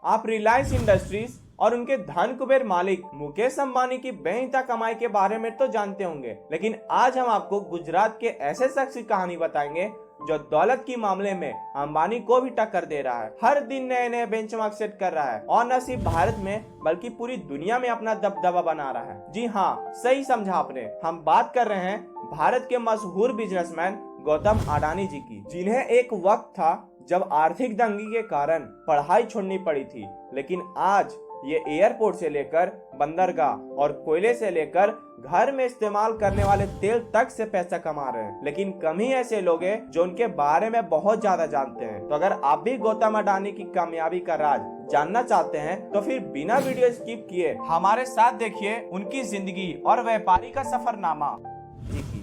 आप रिलायंस इंडस्ट्रीज और उनके धन कुबेर मालिक मुकेश अंबानी की बेइंतहा कमाई के बारे में तो जानते होंगे, लेकिन आज हम आपको गुजरात के ऐसे शख्स की कहानी बताएंगे जो दौलत की मामले में अंबानी को भी टक्कर दे रहा है। हर दिन नए नए बेंचमार्क सेट कर रहा है और न सिर्फ भारत में बल्कि पूरी दुनिया में अपना दबदबा बना रहा है। जी हाँ, सही समझा आपने, हम बात कर रहे हैं भारत के मशहूर बिजनेसमैन गौतम अडानी जी की, जिन्हें एक वक्त था जब आर्थिक तंगी के कारण पढ़ाई छोड़नी पड़ी थी, लेकिन आज ये एयरपोर्ट से लेकर बंदरगाह और कोयले से लेकर घर में इस्तेमाल करने वाले तेल तक से पैसा कमा रहे हैं। लेकिन कम ही ऐसे लोग हैं जो उनके बारे में बहुत ज्यादा जानते हैं। तो अगर आप भी गौतम अडानी की कामयाबी का राज जानना चाहते हैं तो फिर बिना वीडियो स्किप किए हमारे साथ देखिए उनकी जिंदगी और व्यापारी का सफरनामा।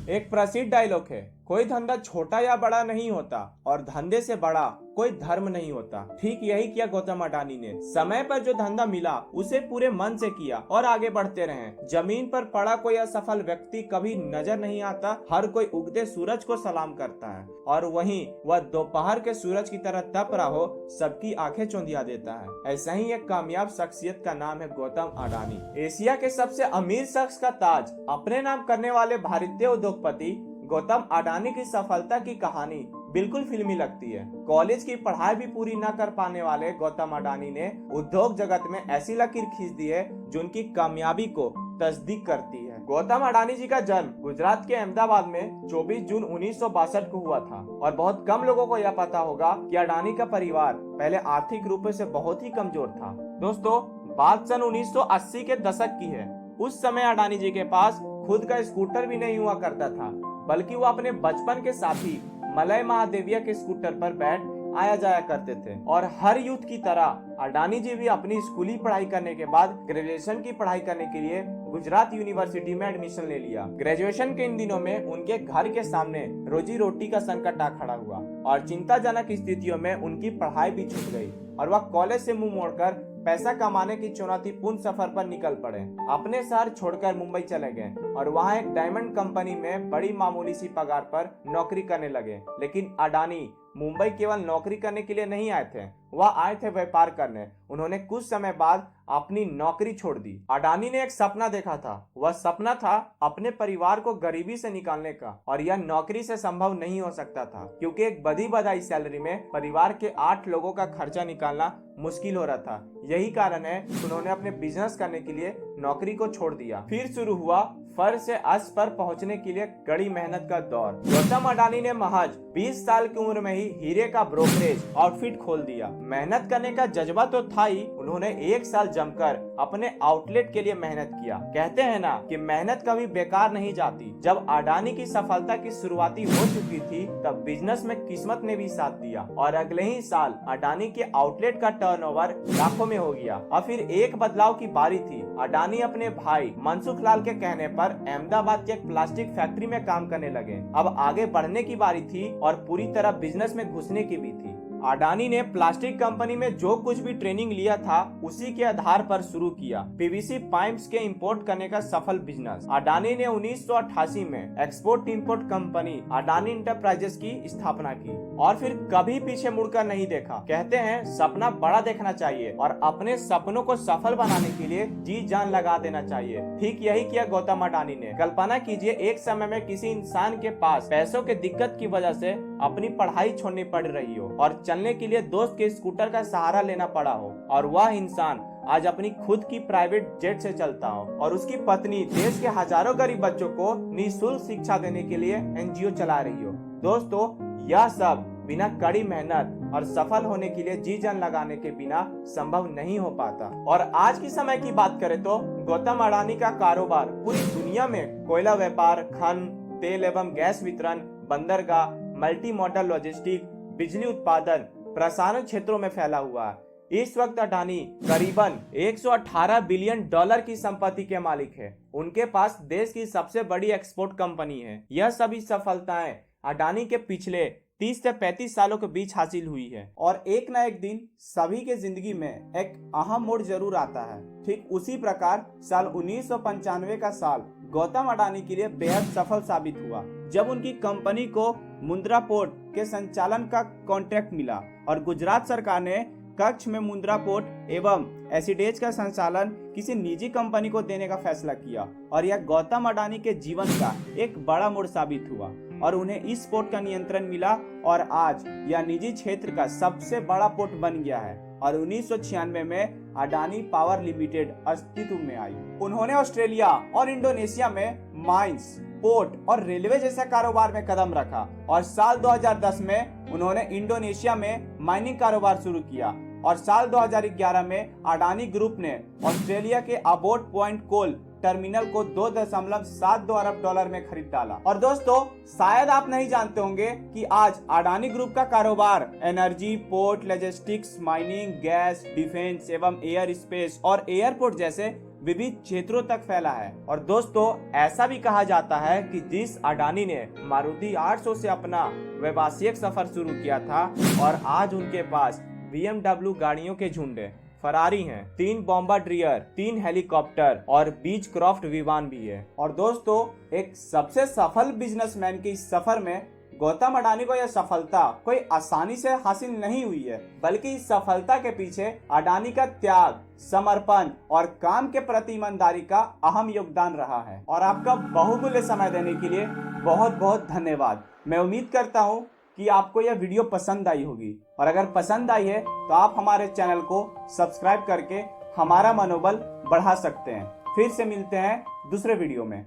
एक प्रसिद्ध डायलॉग है, कोई धंधा छोटा या बड़ा नहीं होता और धंधे से बड़ा कोई धर्म नहीं होता। ठीक यही किया गौतम अडानी ने। समय पर जो धंधा मिला उसे पूरे मन से किया और आगे बढ़ते रहे। जमीन पर पड़ा कोई असफल व्यक्ति कभी नजर नहीं आता, हर कोई उगते सूरज को सलाम करता है और वहीं वह दोपहर के सूरज की तरह तप रहा हो सबकी आंखें चौंधिया देता है। ऐसा ही एक कामयाब शख्सियत का नाम है गौतम अडानी। एशिया के सबसे अमीर शख्स का ताज अपने नाम करने वाले भारतीय उद्योगपति गौतम अडानी की सफलता की कहानी बिल्कुल फिल्मी लगती है। कॉलेज की पढ़ाई भी पूरी न कर पाने वाले गौतम अडानी ने उद्योग जगत में ऐसी लकीर खींच दी है जो उनकी कामयाबी को तस्दीक करती है। गौतम अडानी जी का जन्म गुजरात के अहमदाबाद में 24 जून 1962 को हुआ था और बहुत कम लोगों को यह पता होगा कि अडानी का परिवार पहले आर्थिक रूप से बहुत ही कमजोर था। दोस्तों, बात सन 1980 के दशक की है। उस समय अडानी जी के पास खुद का स्कूटर भी नहीं हुआ करता था, बल्कि वो अपने बचपन के साथी मलय महादेविया के स्कूटर पर बैठ आया जाया करते थे। और हर यूथ की तरह अडानी जी भी अपनी स्कूली पढ़ाई करने के बाद ग्रेजुएशन की पढ़ाई करने के लिए गुजरात यूनिवर्सिटी में एडमिशन ले लिया। ग्रेजुएशन के इन दिनों में उनके घर के सामने रोजी रोटी का संकट आ खड़ा हुआ और चिंताजनक स्थितियों में उनकी पढ़ाई भी छूट गई और वह कॉलेज से मुंह मोड़कर पैसा कमाने की चुनौतीपूर्ण सफर पर निकल पड़े। अपने शहर छोड़कर मुंबई चले गए और वहां एक डायमंड कंपनी में बड़ी मामूली सी पगार पर नौकरी करने लगे। लेकिन अडानी मुंबई केवल नौकरी करने के लिए नहीं आए थे, वह आए थे व्यापार करने। उन्होंने कुछ समय बाद अपनी नौकरी छोड़ दी। अडानी ने एक सपना देखा था। वह सपना था अपने परिवार को गरीबी से निकालने का, और यह नौकरी से संभव नहीं हो सकता था क्योंकि एक बड़ी बधाई सैलरी में परिवार के 8 लोगों का खर्चा निकालना मुश्किल हो रहा था। यही कारण है उन्होंने अपने बिजनेस करने के लिए नौकरी को छोड़ दिया। फिर शुरू हुआ फर्श से अर्श पर पहुंचने के लिए कड़ी मेहनत का दौर। गौतम अडानी ने महज 20 साल की उम्र में ही हीरे का ब्रोकरेज आउटफिट खोल दिया। मेहनत करने का जज्बा तो था ही, उन्होंने 1 साल जमकर अपने आउटलेट के लिए मेहनत किया। कहते हैं ना कि मेहनत कभी बेकार नहीं जाती। जब अडानी की सफलता की शुरुआती हो चुकी थी तब बिजनेस में किस्मत ने भी साथ दिया और अगले ही साल अडानी के आउटलेट का टर्नओवर लाखों में हो गया। और फिर एक बदलाव की बारी थी। अडानी अपने भाई मनसुख लाल के कहने पर अहमदाबाद की एक प्लास्टिक फैक्ट्री में काम करने लगे। अब आगे बढ़ने की बारी थी और पूरी तरह बिजनेस में घुसने की भी थी। अडानी ने प्लास्टिक कंपनी में जो कुछ भी ट्रेनिंग लिया था उसी के आधार पर शुरू किया पीवीसी पाइप्स के इंपोर्ट करने का सफल बिजनेस। अडानी ने 1988 में export import company Adani enterprises की स्थापना की और फिर कभी पीछे मुड़कर नहीं देखा। कहते हैं सपना बड़ा देखना चाहिए और अपने सपनों को सफल बनाने के लिए जी जान लगा देना चाहिए। ठीक यही किया गौतम अडानी ने। कल्पना कीजिए एक समय में किसी इंसान के पास पैसों के दिक्कत की वजह से अपनी पढ़ाई छोड़नी पड़ रही हो और चलने के लिए दोस्त के स्कूटर का सहारा लेना पड़ा हो, और वह इंसान आज अपनी खुद की प्राइवेट जेट से चलता हो और उसकी पत्नी देश के हजारों गरीब बच्चों को निःशुल्क शिक्षा देने के लिए एनजीओ चला रही हो। दोस्तों, यह सब बिना कड़ी मेहनत और सफल होने के लिए जी जान लगाने के बिना संभव नहीं हो पाता। और आज की समय की बात करें तो गौतम अडानी का कारोबार पूरी दुनिया में कोयला व्यापार, खनन, तेल एवं गैस वितरण, बंदरगाह, मल्टी मॉडल लॉजिस्टिक, बिजली उत्पादन, प्रसारण क्षेत्रों में फैला हुआ है। इस वक्त अडानी करीबन 118 बिलियन डॉलर की संपत्ति के मालिक है। उनके पास देश की सबसे बड़ी एक्सपोर्ट कंपनी है। यह सभी सफलताएं अडानी के पिछले 30 से 35 सालों के बीच हासिल हुई है और एक ना एक दिन सभी के जिंदगी में एक अहम मोड़ जरूर आता है। ठीक उसी प्रकार साल 1995 का साल गौतम अडानी के लिए बेहद सफल साबित हुआ जब उनकी कंपनी को मुंद्रा पोर्ट के संचालन का कॉन्ट्रैक्ट मिला और गुजरात सरकार ने कच्छ में मुंद्रा पोर्ट एवं एसिडेज का संचालन किसी निजी कंपनी को देने का फैसला किया और यह गौतम अडानी के जीवन का एक बड़ा मोड़ साबित हुआ और उन्हें इस पोर्ट का नियंत्रण मिला और आज यह निजी क्षेत्र का सबसे बड़ा पोर्ट बन गया है और 1996 में अडानी पावर लिमिटेड अस्तित्व में आई। उन्होंने ऑस्ट्रेलिया और इंडोनेशिया में माइंस, पोर्ट और रेलवे जैसे कारोबार में कदम रखा और साल 2010 में उन्होंने इंडोनेशिया में माइनिंग कारोबार शुरू किया और साल 2011 में अडानी ग्रुप ने ऑस्ट्रेलिया के अबोट पॉइंट कोल टर्मिनल को $2.72 अरब में खरीद डाला। और दोस्तों, शायद आप नहीं जानते होंगे कि आज अडानी ग्रुप का कारोबार energy, port, logistics, mining, gas, defence एवं एयर स्पेस और एयरपोर्ट जैसे विविध क्षेत्रों तक फैला है। और दोस्तों, ऐसा भी कहा जाता है कि जिस अडानी ने मारुति 800 से अपना व्यावसायिक सफर शुरू किया था और आज उनके पास BMW गाड़ियों के झुंड है, फरारी हैं, 3 बॉम्बार्डियर, 3 हेलीकॉप्टर और बीचक्राफ्ट विमान भी है। और दोस्तों, एक सबसे सफल बिजनेसमैन के इस सफर में गौतम अडानी को यह सफलता कोई आसानी से हासिल नहीं हुई है, बल्कि इस सफलता के पीछे अडानी का त्याग, समर्पण और काम के प्रति ईमानदारी का अहम योगदान रहा है। और आपका बहुमूल्य समय देने के लिए बहुत बहुत धन्यवाद। मैं उम्मीद करता हूँ कि आपको यह वीडियो पसंद आई होगी और अगर पसंद आई है तो आप हमारे चैनल को सब्सक्राइब करके हमारा मनोबल बढ़ा सकते हैं। फिर से मिलते हैं दूसरे वीडियो में।